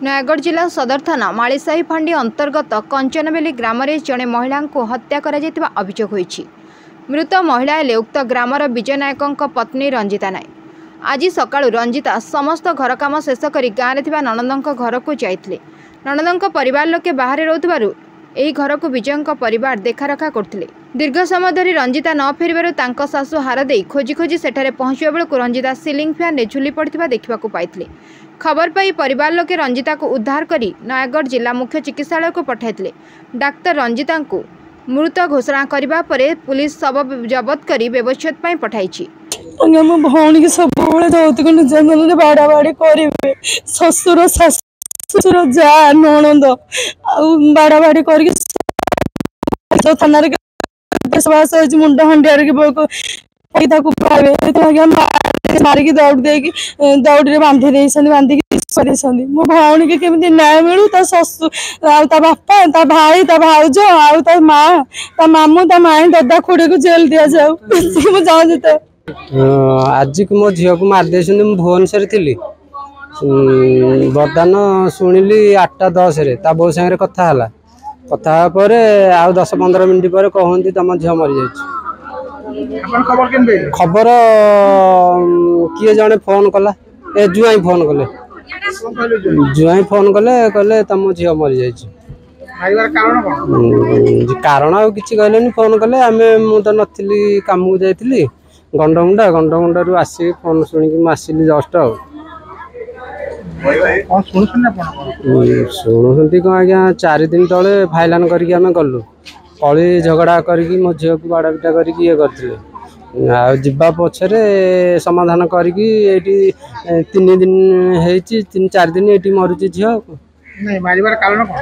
नयागढ़ जिला सदर थाना मालीसाही फांडी अंतर्गत कंचनबेली ग्राम में जड़े महिला को हत्या कर अभियोग होईछि। मृत महिला हेले उक्त ग्रामर विजय नायकों पत्नी रंजिता नायक। आज सकाळु रंजिता समस्त घर काम शेष कर गाँव में नणंदों घर को जाइथिले। नणंदों परिवार लोके बाहर रोथबारु एही घर को विजय परिवार देखारखा करथिले। दीर्घ समय धरी रंजिता न फेरिबारु तांको सासु हार दे खोजी खोजी सेठारे पहुंचवा बेलू रंजिता सिलिंग फैन रे झुली पड़िथिबा देखिबा को पाइथिले। खबर पाई परिवार लोके रंजिता को उद्धार करी नयागढ़ जिला मुख्य चिकित्सालय को पठाइथिले। डाक्तर रंजिता को मृत घोषणा करबा परे पुलिस शव जबत करी व्यवच्छेद पई पठाइछि। मो भौणी के सब यौतुक निर्यातन बाड़ा बाड़ी करेंगे शशुर ससुर जा नणंद बाड़ा बाड़ी कर थाना मुंड हंडिया मारिकी दौड़ी बांधी मो भौणी के केमी न्याय मिलू शशुर आ बापा ता भाई ता भाउज आ माँ ता मामू ता माई दादा खुड़ी को जेल दि जाऊ मुझे आज को मो झील को मारदे भुवनेश्वर थी बरदान शुणिली 8:10 ता बो सागर कथा है कथा पर आउ 10-15 मिनट पर कहती तुम झील मरी जा खबर किए जड़े फोन कला ए जुआई फोन कले जुआई फोन कले कहले तुम झील मरी जा कारण आ कि कहले फोन कले आम तो नी कम को जाइली गंडमुंडा रू आसिक फोन शुणिक आसली जस्ट शुणुंट कौन आज्ञा 4 दिन तले फाइलान करके आम गलु कली झगड़ा करके मो झील को बाड़ा पिटा करके ये करते आवा पछरे समाधान करके 3 दिन है 3-4 दिन ये मरुची झील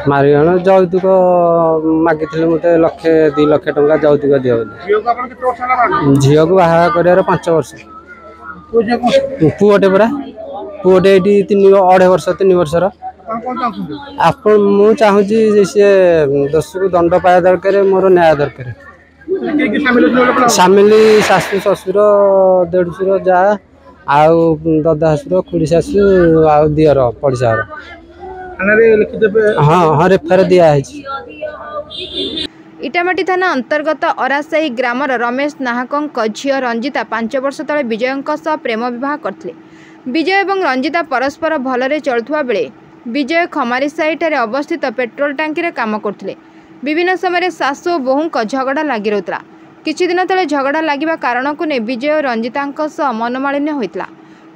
मार जौतुक मागिले मत 1-2 लाख टंका जौतुक दिया झील को बाहा कर 5 वर्ष पुओटे परा पुओटे ये 2.5 वर्ष 3 वर्षर आप मु चाहूँगी सी दोष को दंड पाया दरकार मोर न्याय दरकार सामिली शाशु ससुर देढ़शुर जा आउ ददा शाशुर खुड़ी शाशु आ दियर पड़िशा हाँ हाँ रेफर दिया है। इटामाटी थाना अंतर्गत अरासाही ग्रामर रमेश नाहकों झील रंजिता 5 वर्ष तले विजय प्रेम विवाह करथिले। विजय और रंजिता परस्पर भलरे चलुवा बेले विजय खमारीसाही ठारे अवस्थित पेट्रोल टांकी रे काम करथिले। विभिन्न समय सासु और बोहू झगड़ा लगी रहुतला। किछि दिन तले झगड़ा लगिबा कारण को ने विजय और रंजिता मनमालिन्य होइतला।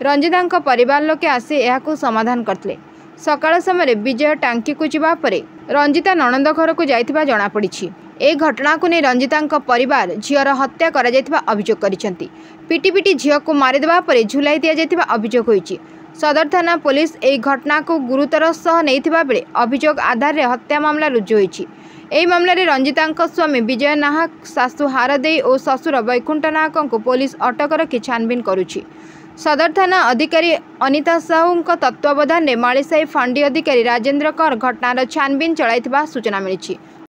रंजिता परिवार लोके आसी एहाकु समाधान करथिले। सकाळ समय विजय टांकी को जावा परे रंजिता नणंद घर को जाइथिबा जणा पड़िछि। ए घटना को नहीं रंजिता परिवार झीर हत्या करा जाइथिबा अभियोग करिसेंती। पिटी पिटी झील को मारिदेबा परे झुलाई दिया जाइथिबा अभियोग होइछि। सदर थाना पुलिस ए घटना को गुरुतर सह नैथिबा बेले अभियोग आधार रे हत्या मामला रुजु होइछि। एही मामला रे रंजिता स्वामी विजय नाहक सासु हारदेई और ससुर वैकुंठ नाहक को पुलिस अटक रखी छानबीन करुछि। सदर थाना अधिकारी अनिता साहू तत्वावधान में मालीसाही फांडी अधिकारी राजेंद्र कर घटनार छानबीन चलाइथिबा सूचना मिली।